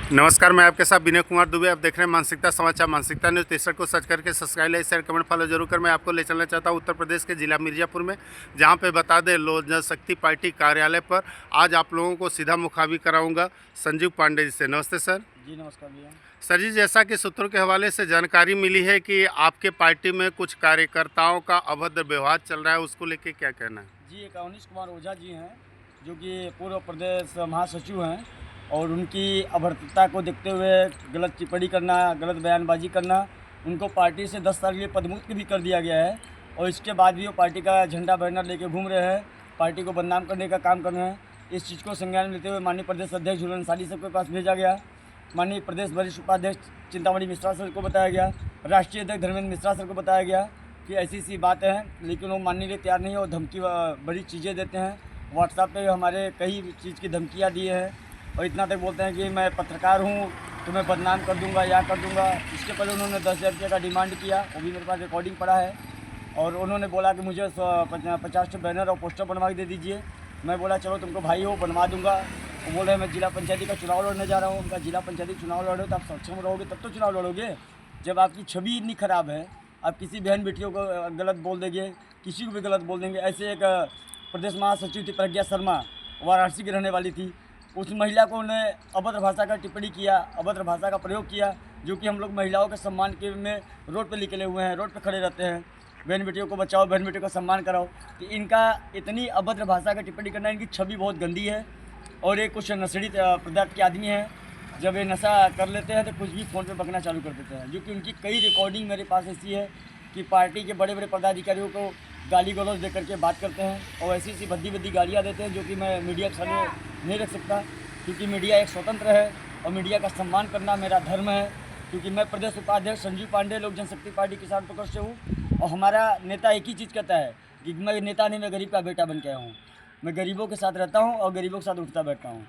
नमस्कार, मैं आपके साथ विनय कुमार दुबे। आप देख रहे हैं मानसिकता समाचार। मानसिकता न्यूज़ 63 को सर्च करके subscribe, like, share, comment, follow जरूर कर। मैं आपको ले चलना चाहता हूं उत्तर प्रदेश के जिला मिर्ज़ापुर में, जहां पे बता दें लोक जनशक्ति पार्टी कार्यालय पर आज आप लोगों को सीधा मुखातिब कराऊंगा संजीव पांडे जी से। नमस्ते सर। जी नमस्कार भैया। सर जी, जैसा कि सूत्रों के हवाले से जानकारी मिली है कि आपके पार्टी में कुछ कार्यकर्ताओं का अभद्र व्यवहार चल रहा है, उसको लेके क्या कहना है? जी एक अवनीश कुमार ओझा जी हैं, जो कि पूर्व प्रदेश महासचिव हैं, और उनकी अभद्रता को देखते हुए गलत टिप्पणी करना, गलत बयानबाजी करना, उनको पार्टी से 10 साल के लिए पदमुक्त भी कर दिया गया है। और इसके बाद भी वो पार्टी का झंडा बैनर लेके घूम रहे हैं, पार्टी को बदनाम करने का काम कर रहे हैं। इस चीज़ को संज्ञान में लेते हुए माननीय प्रदेश अध्यक्ष झूलन साली साहब के पास भेजा गया, माननीय प्रदेश वरिष्ठ उपाध्यक्ष चिंतामणि मिश्रा सर को बताया गया, राष्ट्रीय अध्यक्ष धर्मेंद्र मिश्रा सर को बताया गया कि ऐसी ऐसी बातें हैं, लेकिन वो मानने के लिए तैयार नहीं है। और धमकी बड़ी चीज़ें देते हैं। व्हाट्सएप पे हमारे कई चीज़ की धमकियाँ दी हैं, और इतना तक बोलते हैं कि मैं पत्रकार हूँ, तो मैं बदनाम कर दूंगा या कर दूंगा। इसके पहले उन्होंने 10,000 रुपये का डिमांड किया, वो भी मेरे पास रिकॉर्डिंग पड़ा है। और उन्होंने बोला कि मुझे 50 बैनर और पोस्टर बनवा के दे दीजिए। मैं बोला चलो तुमको भाई हो बनवा दूंगा। वो बोल रहे हैं मैं जिला पंचायती का चुनाव लड़ने जा रहा हूँ। उनका जिला पंचायती चुनाव लड़ो तो आप सक्षम रहोगे तब तो चुनाव लड़ोगे। जब आपकी छवि इतनी खराब है, आप किसी बहन बेटियों को गलत बोल देंगे, किसी को भी गलत बोल देंगे। ऐसे एक प्रदेश महासचिव थी प्रज्ञा शर्मा, वाराणसी की रहने वाली थी। उस महिला को उन्होंने अभद्र भाषा का टिप्पणी किया, अभद्र भाषा का प्रयोग किया, जो कि हम लोग महिलाओं के सम्मान के में रोड पे निकले हुए हैं, रोड पे खड़े रहते हैं। बहन बेटियों को बचाओ, बहन बेटियों का सम्मान कराओ। तो इनका इतनी अभद्र भाषा का टिप्पणी करना, इनकी छवि बहुत गंदी है। और ये कुछ नशेड़ी पदार्थ के आदमी हैं। जब ये नशा कर लेते हैं तो कुछ भी फ़ोन पे बकना चालू कर देते हैं, जो कि उनकी कई रिकॉर्डिंग मेरे पास ऐसी है कि पार्टी के बड़े बड़े पदाधिकारियों को गाली गलौज दे करके बात करते हैं, और ऐसी ऐसी भद्दी भद्दी गालियाँ देते हैं, जो कि मैं मीडिया के सामने नहीं रख सकता, क्योंकि मीडिया एक स्वतंत्र है और मीडिया का सम्मान करना मेरा धर्म है। क्योंकि मैं प्रदेश उपाध्यक्ष संजीव पांडे लोक जनशक्ति पार्टी किसान प्रकोष्ठ से हूँ, और हमारा नेता एक ही चीज़ कहता है कि मैं नेता नहीं, मैं गरीब का बेटा बन के आया हूँ। मैं गरीबों के साथ रहता हूँ और गरीबों के साथ उठता बैठता हूँ।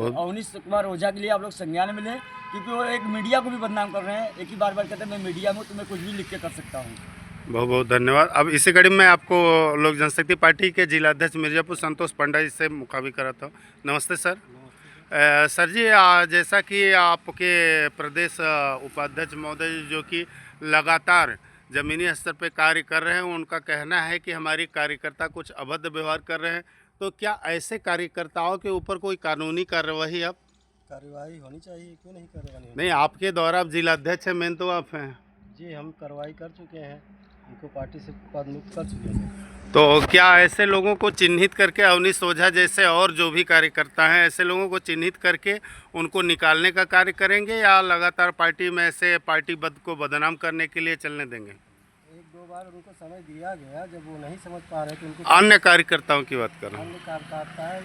अवनीश कुमार ओझा के लिए आप लोग संज्ञान में लें, क्योंकि वो एक मीडिया को भी बदनाम कर रहे हैं। एक ही बार बार कहते हैं मैं मीडिया में हूँ तो मैं कुछ भी लिख के कर सकता हूँ। बहुत बहुत धन्यवाद। अब इसी कड़ी में आपको लोक जनशक्ति पार्टी के जिला अध्यक्ष मिर्ज़ापुर संतोष पंडा जी से मुखातिब कराता हूँ। नमस्ते सर। सर जी, जैसा कि आपके प्रदेश उपाध्यक्ष महोदय जो कि लगातार ज़मीनी स्तर पे कार्य कर रहे हैं, उनका कहना है कि हमारी कार्यकर्ता कुछ अभद्र व्यवहार कर रहे हैं, तो क्या ऐसे कार्यकर्ताओं के ऊपर कोई कानूनी कार्रवाई अब कार्रवाई होनी चाहिए, क्यों नहीं कार्रवाई? नहीं, आपके द्वारा आप जिला अध्यक्ष हैं, मेन तो आप हैं। जी हम कार्रवाई कर चुके हैं, उनको पार्टी से पदमुक्त कर चुके हैं। तो क्या ऐसे लोगों को चिन्हित करके अवनीश ओझा जैसे और जो भी कार्यकर्ता हैं, ऐसे लोगों को चिन्हित करके उनको निकालने का कार्य करेंगे, या लगातार पार्टी में ऐसे पार्टी बद को बदनाम करने के लिए चलने देंगे? एक दो बार उनको समय दिया गया, जब वो नहीं समझ पा रहे तो उनको अन्य कार्यकर्ताओं की बात कर रहा हूँ। अन्य कार्यकर्ता है,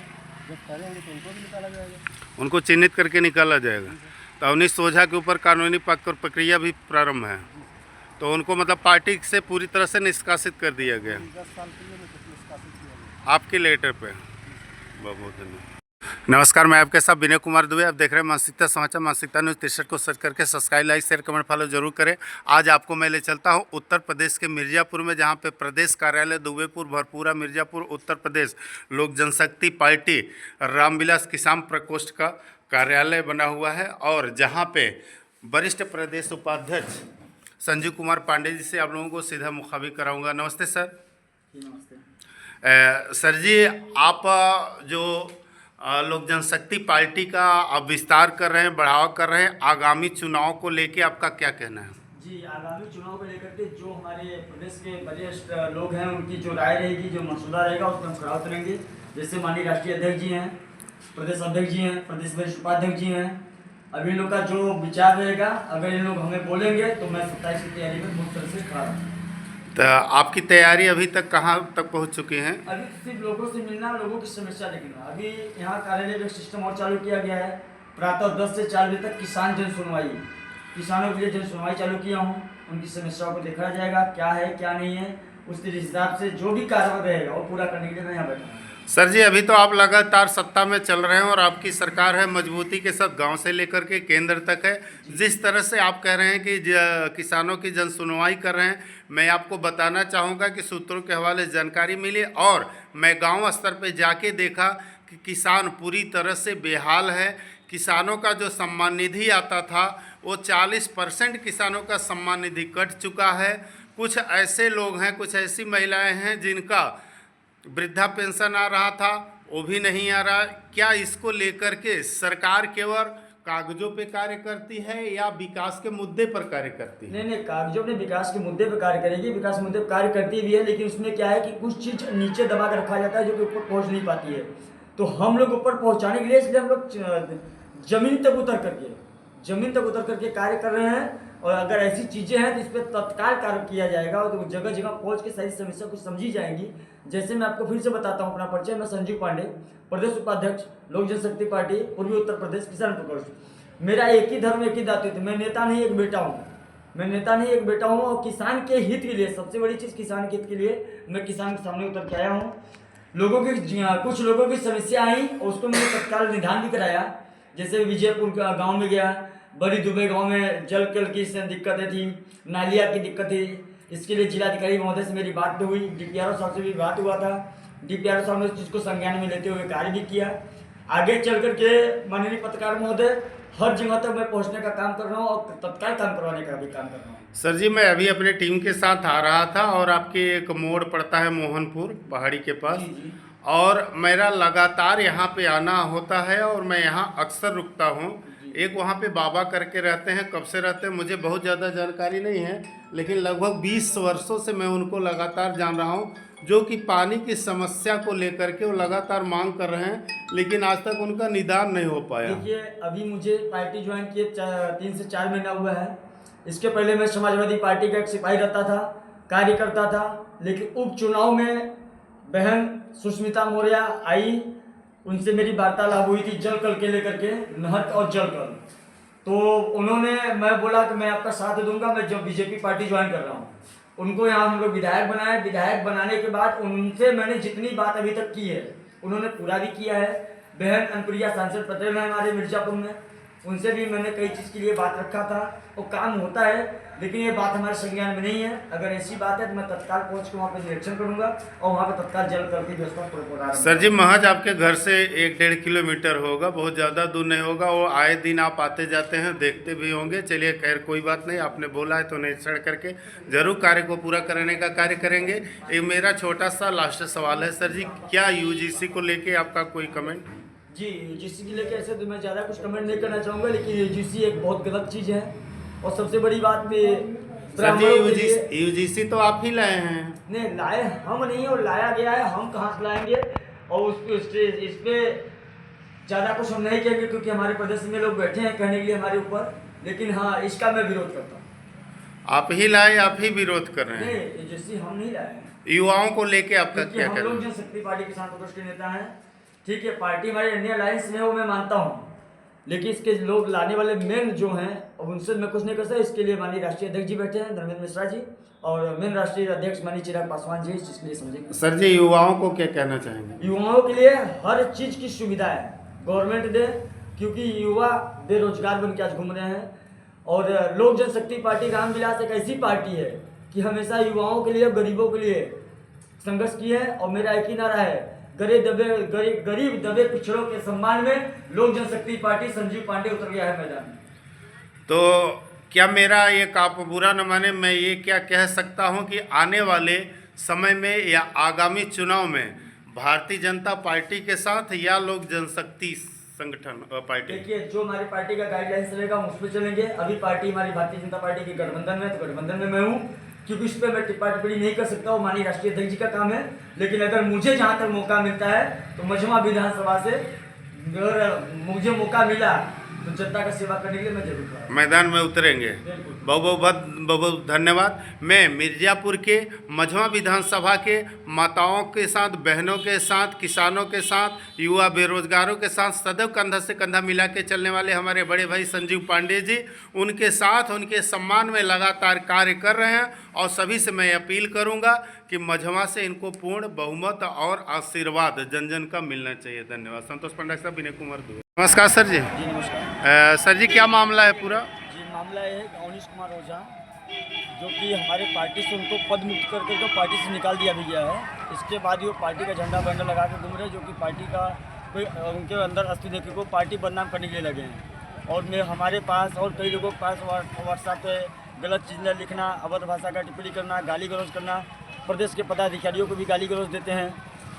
जब करेंगे तो उनको भी निकाला जाएगा। उनको चिन्हित करके निकाला जाएगा। तो अवनीश ओझा के ऊपर कानूनी प्रक्रिया भी प्रारंभ है, तो उनको मतलब पार्टी से पूरी तरह से निष्कासित कर दिया गया 10 साल के लिए निष्कासित किया गया। आपके लेटर पे। बहुत बहुत धन्यवाद। नमस्कार, मैं आपके साथ विनय कुमार दुबे। आप देख रहे हैं मानसिकता समाचार। मानसिकता न्यूज़ 63 को सर्च करके subscribe, like, share, comment, follow जरूर करें। आज आपको मैं ले चलता हूं उत्तर प्रदेश के मिर्ज़ापुर में, जहां पे प्रदेश कार्यालय दुबेपुर भरपूरा मिर्ज़ापुर उत्तर प्रदेश लोक जनशक्ति पार्टी रामविलास किसान प्रकोष्ठ का कार्यालय बना हुआ है, और जहाँ पे वरिष्ठ प्रदेश उपाध्यक्ष संजीव कुमार पांडे जी से आप लोगों को सीधा मुखातिब कराऊंगा। नमस्ते सर। नमस्ते। सर जी, आप जो लोक जनशक्ति पार्टी का आप विस्तार कर रहे हैं, बढ़ावा कर रहे हैं, आगामी चुनाव को लेके आपका क्या कहना है? जी आगामी चुनाव को लेकर के जो हमारे प्रदेश के वरिष्ठ लोग हैं, उनकी जो राय रहेगी, जो मसौदा रहेगा, उस पर हम खड़ा उतरेंगे। जैसे माननीय राष्ट्रीय अध्यक्ष जी हैं, प्रदेश अध्यक्ष जी हैं, प्रदेश वरिष्ठ उपाध्यक्ष जी हैं। अभी इन लोग का जो विचार रहेगा, अगर इन लोग हमें बोलेंगे तो मैं 27 की तैयारी में मुख्य तरह से खड़ा हूँ। तो आपकी तैयारी अभी तक कहाँ तक पहुँच चुकी है? अभी सिर्फ लोगों से मिलना, लोगों की समस्या देखना। अभी यहाँ कार्यालय में सिस्टम और चालू किया गया है, प्रातः 10 से 4 बजे तक किसान जन सुनवाई, किसानों के लिए जन सुनवाई चालू किया हूँ। उनकी समस्याओं को देखा जाएगा, क्या है क्या नहीं है, उस हिसाब से जो भी कार्रवाई रहेगा वो पूरा करने के लिए मैं यहाँ बैठा हूँ। सर जी, अभी तो आप लगातार सत्ता में चल रहे हैं और आपकी सरकार है मजबूती के साथ, गांव से लेकर के केंद्र तक है। जिस तरह से आप कह रहे हैं कि किसानों की जन सुनवाई कर रहे हैं, मैं आपको बताना चाहूँगा कि सूत्रों के हवाले से जानकारी मिली और मैं गांव स्तर पे जाके देखा कि किसान पूरी तरह से बेहाल है। किसानों का जो सम्मान निधि आता था वो 40% किसानों का सम्मान निधि कट चुका है। कुछ ऐसे लोग हैं, कुछ ऐसी महिलाएं हैं जिनका वृद्धा पेंशन आ रहा था वो भी नहीं आ रहा। क्या इसको लेकर के सरकार केवल कागजों पे कार्य करती है या विकास के मुद्दे पर कार्य करती है? नहीं, कागजों ने विकास के मुद्दे पर कार्य करेगी, विकास मुद्दे पर कार्य करती भी है, लेकिन उसमें क्या है कि कुछ चीज़ नीचे दबा कर रखा जाता है जो कि ऊपर पहुंच नहीं पाती है। तो हम लोग ऊपर पहुंचाने के लिए इसलिए हम लोग जमीन तक उतर करके कार्य कर रहे हैं। और अगर ऐसी चीज़ें हैं तो इस पर तत्काल कार्य किया जाएगा और तो जगह जगह पहुंच के सारी समस्या को समझी जाएंगी। जैसे मैं आपको फिर से बताता हूं अपना परिचय। मैं संजीव पांडे, प्रदेश उपाध्यक्ष लोक जनशक्ति पार्टी पूर्वी उत्तर प्रदेश किसान प्रकोष्ठ। मेरा एक ही धर्म एक ही दायित्व। मैं नेता नहीं एक बेटा हूँ और किसान के हित के लिए, सबसे बड़ी चीज़ किसान के हित के लिए मैं किसान के सामने उतर के आया हूँ। कुछ लोगों की समस्या आई और उसको मैंने तत्काल निदान भी कराया। जैसे विजयपुर गाँव में गया, बड़ी दुबई गांव में जल की दिक्कतें थी, नालिया की दिक्कत थी। इसके लिए जिलाधिकारी महोदय से मेरी बात हुई, डीपीआरओ साहब से भी बात हुआ था। डीपीआरओ साहब ने इस चीज़ को संज्ञान में लेते हुए कार्य भी किया। आगे चल करके माननीय पत्रकार महोदय हर जगह तक मैं पहुंचने का काम कर रहा हूं और तत्काल काम करवाने का भी काम कर रहा हूं। सर जी, मैं अभी अपने टीम के साथ आ रहा था और आपके एक मोड़ पड़ता है मोहनपुर पहाड़ी के पास, जी। और मेरा लगातार यहाँ पे आना होता है और मैं यहाँ अक्सर रुकता हूँ। एक वहाँ पे बाबा करके रहते हैं, कब से रहते हैं मुझे बहुत ज़्यादा जानकारी नहीं है, लेकिन लगभग 20 वर्षों से मैं उनको लगातार जान रहा हूँ, जो कि पानी की समस्या को लेकर के वो लगातार मांग कर रहे हैं, लेकिन आज तक उनका निदान नहीं हो पाया। देखिए, अभी मुझे पार्टी ज्वाइन किए 3 से 4 महीना हुआ है। इसके पहले मैं समाजवादी पार्टी का एक सिपाही रहता था, कार्य करता था, लेकिन उपचुनाव में बहन सुष्मिता मौर्य आई, उनसे मेरी वार्तालाप हुई थी जल कल के लेकर के, नहर और जल कल। तो उन्होंने, मैं बोला कि मैं आपका साथ दूंगा, मैं जब बीजेपी पार्टी ज्वाइन कर रहा हूँ। उनको यहाँ हम लोग विधायक बनाए। विधायक बनाने के बाद उनसे मैंने जितनी बात अभी तक की है उन्होंने पूरा भी किया है। बहन अनुप्रिया सांसद पटेल है हमारे मिर्जापुर में, उनसे भी मैंने कई चीज़ के लिए बात रखा था और काम होता है, लेकिन ये बात हमारे संज्ञान में नहीं है। अगर ऐसी बात है तो मैं तत्काल पहुंच के वहाँ पे निरीक्षण करूंगा और वहाँ पे तत्काल जल कर की व्यवस्था पूरा। सर जी, महज आपके घर से 1-1.5 किलोमीटर होगा, बहुत ज़्यादा दूर नहीं होगा। वो आए दिन आप आते जाते हैं, देखते भी होंगे। चलिए खैर कोई बात नहीं, आपने बोला है तो निरीक्षण करके जरूर कार्य को पूरा करने का कार्य करेंगे। एक मेरा छोटा सा लास्ट सवाल है सर जी, क्या यूजीसी को लेके आपका कोई कमेंट? जी, यूजीसी के लेके ऐसे तो मैं ज़्यादा कुछ कमेंट नहीं करना चाहूँगा, लेकिन यूजीसी एक बहुत गलत चीज़ है। और सबसे बड़ी बात भी सर जी, यूजीसी तो आप ही लाए हैं। नहीं, लाए हम नहीं और लाया गया है, हम कहाँ से लाएंगे। और इस पे ज़्यादा कुछ हम नहीं कहेंगे क्योंकि हमारे प्रदेश में लोग बैठे हैं कहने के लिए हमारे ऊपर, लेकिन हाँ, इसका मैं विरोध करता हूँ। आप ही लाए, आप ही विरोध कर रहे हैं? नहीं, यूजीसी हम नहीं लाए हैं। युवाओं को लेके आपका क्या कहना? हम लोग जनशक्ति पार्टी किसान प्रकोष्ठ के नेता हैं, ठीक है। पार्टी हमारे इंडियन अलायंस में वो मैं मानता हूँ, लेकिन इसके लोग लाने वाले मेन जो हैं अब उनसे मैं कुछ नहीं कर सकता। इसके लिए माननीय राष्ट्रीय अध्यक्ष जी बैठे हैं, धर्मेंद्र मिश्रा जी, और मेन राष्ट्रीय अध्यक्ष माननीय चिराग पासवान जी, इसके लिए समझेंगे। सर जी, युवाओं को क्या कहना चाहेंगे? युवाओं के लिए हर चीज़ की सुविधा है गवर्नमेंट दे, क्योंकि युवा बेरोजगार बन के आज घूम रहे हैं। और लोक जनशक्ति पार्टी रामविलास एक ऐसी पार्टी है कि हमेशा युवाओं के लिए, गरीबों के लिए संघर्ष की है। और मेरा एक ही नारा है, गरीब दबे पिछड़ों के सम्मान में लोक जनशक्ति पार्टी संजीव पांडे उतर गया है मैदान में। तो क्या मेरा एक आप बुरा न माने, मैं ये क्या कह सकता हूँ कि आने वाले समय में या आगामी चुनाव में भारतीय जनता पार्टी के साथ या लोक जनशक्ति संगठन पार्टी? देखिए, जो हमारी पार्टी का गाइडलाइंस रहेगा हम उस पर चलेंगे। अभी पार्टी हमारी भारतीय जनता पार्टी की गठबंधन में, तो गठबंधन में मैं हूँ, क्योंकि इस पर मैं टिप्पा टिप्पणी नहीं कर सकता, वो माननीय राष्ट्रीय अध्यक्ष जी का काम है। लेकिन अगर मुझे जहाँ तक मौका मिलता है तो मझमा विधानसभा से अगर मुझे मौका मिला तो जनता का सेवा करने के लिए मैं जरूर मैदान में उतरेंगे। बहुत बहुत धन्यवाद। मैं मिर्जापुर के मझवा विधानसभा के माताओं के साथ, बहनों के साथ, किसानों के साथ, युवा बेरोजगारों के साथ सदैव कंधा से कंधा मिला के चलने वाले हमारे बड़े भाई संजीव पांडे जी, उनके साथ, उनके सम्मान में लगातार कार्य कर रहे हैं। और सभी से मैं अपील करूंगा कि मझवा से इनको पूर्ण बहुमत और आशीर्वाद जन जन का मिलना चाहिए। धन्यवाद। संतोष पंडा साहब, विनय कुमार दुबे। नमस्कार सर जी। जी नमस्कार। सर जी, क्या मामला है पूरा? जी, मामला ये है कि अवनीश कुमार ओझा, जो कि हमारे पार्टी से उनको पद मुक्त करके तो पार्टी से निकाल दिया भी गया है। इसके बाद ही वो पार्टी का झंडा बैनर लगा के घूम रहे, जो कि पार्टी का कोई उनके अंदर अस्थि देखे को पार्टी बदनाम करने के लिए लगे हैं। और मैं हमारे पास और कई लोगों के पास व्हाट्सएप पे गलत चीज़ें लिखना, अवध भाषा का टिप्पणी करना, गाली गलौज करना, प्रदेश के पदाधिकारियों को भी गाली गलौज देते हैं,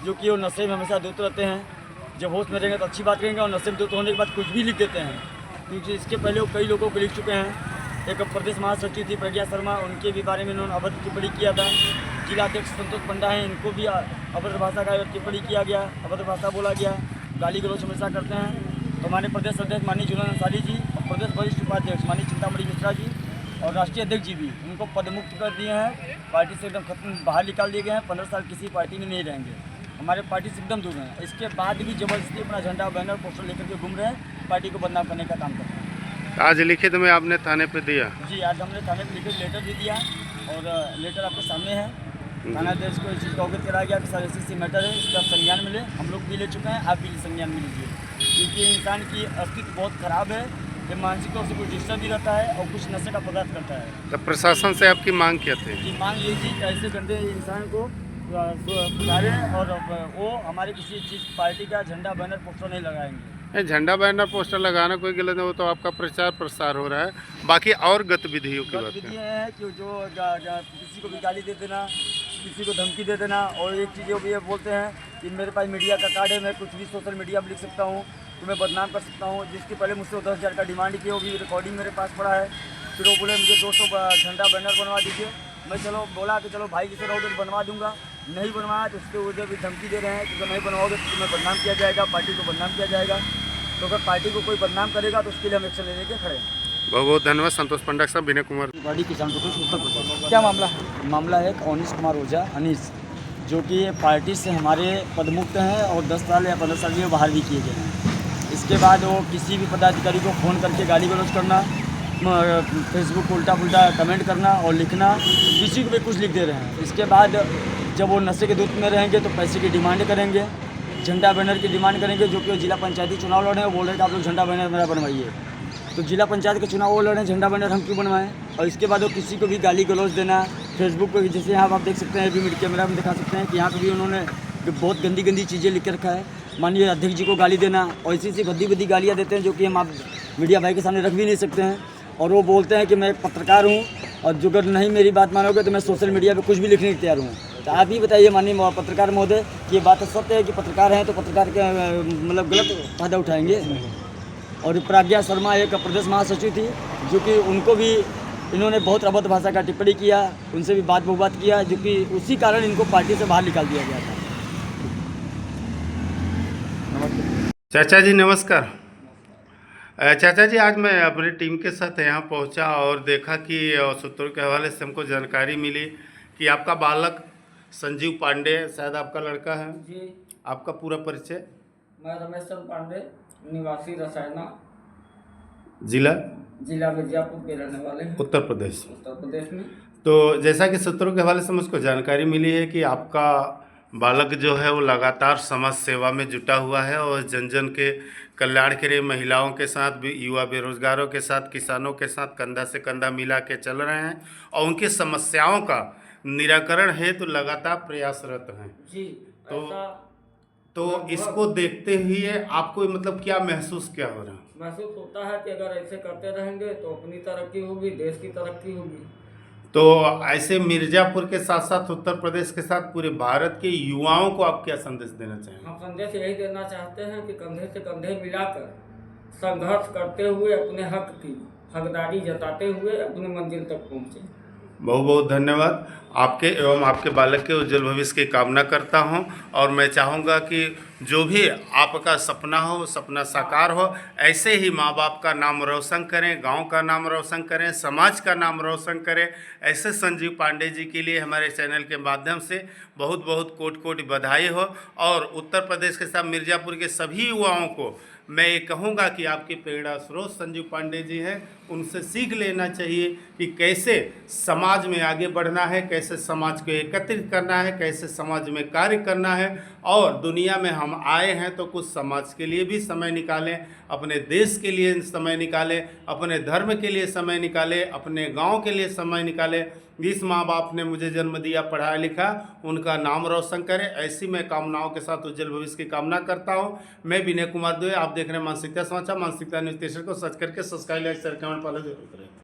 जो कि वो नशे में हमेशा धुत रहते हैं। जब होश में रहेंगे तो अच्छी बात करेंगे, और नशे में धुत होने के बाद कुछ भी लिख देते हैं। क्योंकि इसके पहले वो कई लोगों को लिख चुके हैं। एक प्रदेश महासचिव थी प्रज्ञा शर्मा, उनके भी बारे में उन्होंने अवध टिप्पणी किया था। जिलाध्यक्ष संतोष पंडा हैं, इनको भी अवध भाषा का टिप्पणी किया गया, अवध भाषा बोला गया, गाली गलौज हमेशा करते हैं। तो हमारे प्रदेश अध्यक्ष माननीय जुलन अंसारी जी और प्रदेश वरिष्ठ उपाध्यक्ष माननीय चिंतामणि मिश्रा जी और राष्ट्रीय अध्यक्ष जी भी उनको पदमुक्त कर दिए हैं, पार्टी से एकदम खत्म बाहर निकाल दिए गए हैं। 15 साल किसी पार्टी में नहीं रहेंगे, हमारे पार्टी से एकदम दूर हैं। इसके बाद भी जबरदस्ती अपना झंडा बैनर पोस्टर लेकर के घूम रहे हैं, पार्टी को बदनाम करने का काम कर रहे हैं। आज लिखित में आपने थाने पे दिया? जी, आज हमने थाने पर लिखित लेटर भी दिया और लेटर आपके सामने है। थानाध्यक्ष को इस चीज़ का अवगत कराया गया कि सर ऐसी मैटर है, इसका संज्ञान मिले। हम लोग भी ले चुके हैं, आप भी संज्ञान में लीजिए, क्योंकि इंसान की अस्तित्व बहुत खराब है। ये मानसिक तौर से कुछ डिस्टर्ब भी रहता है और कुछ नशे का पदार्थ करता है। तो प्रशासन से आपकी मांग क्या थी? कि मांग ये थी कि ऐसे गंदे इंसान को सुधारें और वो हमारे किसी चीज़ पार्टी का झंडा बैनर पोस्टर नहीं लगाएंगे। ये झंडा बैनर पोस्टर लगाना कोई गलत नहीं, वो तो आपका प्रचार प्रसार हो रहा है। बाकी और गतिविधियों की बात गतिविधियाँ हैं कि जो किसी को भी गाली दे देना, किसी को धमकी दे देना, और एक चीज़ भी ये बोलते हैं कि मेरे पास मीडिया का कार्ड है, मैं कुछ भी सोशल मीडिया पर लिख सकता हूँ, तुम्हें बदनाम कर सकता हूँ। जिसके पहले मुझसे 10,000 का डिमांड किया, वो भी रिकॉर्डिंग मेरे पास पड़ा है। फिर वो बोले मुझे 200 झंडा बैनर बनवा दीजिए। मैं चलो बोला कि चलो भाई जैसे रहोगे तो बनवा दूंगा, नहीं बनवाया तो उसके वजह भी धमकी दे रहे हैं कि नहीं बनवाओगे तो तुम्हें बदनाम किया जाएगा, पार्टी को बदनाम किया जाएगा। तो अगर पार्टी को कोई बदनाम करेगा तो उसके लिए हम एक्शन लेने के खड़े हैं। बहुत बहुत धन्यवाद संतोष पंडा साहब, विनय कुमार। पार्टी किसान प्रदेश उत्तर प्रदेश। क्या मामला है? मामला है अनीश कुमार ओझा, अनीश, जो कि पार्टी से हमारे पदमुक्त हैं और 10 साल या 15 साल में बाहर भी किए गए हैं। इसके बाद वो किसी भी पदाधिकारी को फ़ोन करके गाली गलौज करना, फेसबुक को उल्टा पुल्टा कमेंट करना और लिखना, किसी को भी कुछ लिख दे रहे हैं। इसके बाद जब वो नशे के धुत में रहेंगे तो पैसे की डिमांड करेंगे, झंडा बैनर की डिमांड करेंगे। जो कि जिला पंचायती चुनाव लड़े हैं, वो बोल रहे हैं कि आप लोग झंडा बैनर मेरा बनवाइए। तो जिला पंचायत के चुनाव वो लड़ रहे हैं, झंडा बैनर हम क्यों बनवाएं? और इसके बाद वो किसी को भी गाली गलौज देना, फेसबुक पर जैसे यहाँ आप देख सकते हैं, अभी कैमरा में दिखा सकते हैं कि यहाँ पर भी उन्होंने बहुत गंदी गंदी चीज़ें लिख के रखा है। माननीय अध्यक्ष जी को गाली देना और इसी भद्दी भद्दी गालियाँ देते हैं, जो कि हम आप मीडिया भाई के सामने रख भी नहीं सकते हैं। और वो बोलते हैं कि मैं एक पत्रकार हूँ और जो अगर नहीं मेरी बात मानोगे तो मैं सोशल मीडिया पे कुछ भी लिखने के तैयार हूँ। तो आप ही बताइए माननीय पत्रकार महोदय कि ये बात सत्य है कि पत्रकार हैं तो पत्रकार के मतलब गलत फ़ायदा उठाएंगे? और प्रज्ञा शर्मा एक प्रदेश महासचिव थी, जो कि उनको भी इन्होंने बहुत अभद्र भाषा का टिप्पणी किया, उनसे भी बात बहुबात किया, जो कि उसी कारण इनको पार्टी से बाहर निकाल दिया गया था। चाचा जी नमस्कार। चाचा जी, आज मैं अपनी टीम के साथ यहाँ पहुँचा और देखा कि सूत्रों के हवाले से हमको जानकारी मिली कि आपका बालक संजीव पांडे, शायद आपका लड़का है जी। आपका पूरा परिचय? मैं रमेश चंद्र पांडे, निवासी रसायना, जिला मिर्जापुर के रहने वाले हैं, उत्तर प्रदेश में। तो जैसा कि सूत्रों के हवाले से मुझको जानकारी मिली है कि आपका बालक जो है वो लगातार समाज सेवा में जुटा हुआ है और जन जन के कल्याण के लिए महिलाओं के साथ भी, युवा बेरोजगारों के साथ, किसानों के साथ कंधा से कंधा मिला के चल रहे हैं और उनकी समस्याओं का निराकरण हेतु लगातार प्रयासरत हैं। जी। तो इसको देखते हुए आपको मतलब क्या महसूस क्या हो रहा है? महसूस होता है कि अगर ऐसे करते रहेंगे तो अपनी तरक्की होगी, देश की तरक्की होगी। तो ऐसे मिर्जापुर के साथ साथ उत्तर प्रदेश के साथ पूरे भारत के युवाओं को आप क्या संदेश देना चाहेंगे? हम संदेश यही देना चाहते हैं कि कंधे से कंधे मिलाकर संघर्ष करते हुए अपने हक की हकदारी जताते हुए अपनी मंजिल तक पहुँचे। बहुत बहुत धन्यवाद। आपके एवं आपके बालक के उज्जवल भविष्य की कामना करता हूं और मैं चाहूँगा कि जो भी आपका सपना हो, सपना साकार हो। ऐसे ही माँ बाप का नाम रोशन करें, गांव का नाम रोशन करें, समाज का नाम रोशन करें। ऐसे संजीव पांडे जी के लिए हमारे चैनल के माध्यम से बहुत बहुत कोटि कोटि बधाई हो। और उत्तर प्रदेश के साथ मिर्ज़ापुर के सभी युवाओं को मैं ये कहूँगा कि आपके प्रेरणा स्रोत संजीव पांडे जी हैं, उनसे सीख लेना चाहिए कि कैसे समाज में आगे बढ़ना है, कैसे समाज को एकत्रित करना है, कैसे समाज में कार्य करना है। और दुनिया में हम आए हैं तो कुछ समाज के लिए भी समय निकालें, अपने देश के लिए समय निकालें, अपने धर्म के लिए समय निकालें, अपने गांव के लिए समय निकालें। जिस माँ बाप ने मुझे जन्म दिया, पढ़ाया लिखा, उनका नाम रोशन करें, ऐसी मैं कामनाओं के साथ उज्जवल भविष्य की कामना करता हूँ। मैं विनय कुमार दुबे, आप देख रहे हैं मानसिकता समाचार। मानसिकता न्यूज़ 63 को सर्च करके subscribe, like, share, comment follow जरूर करें।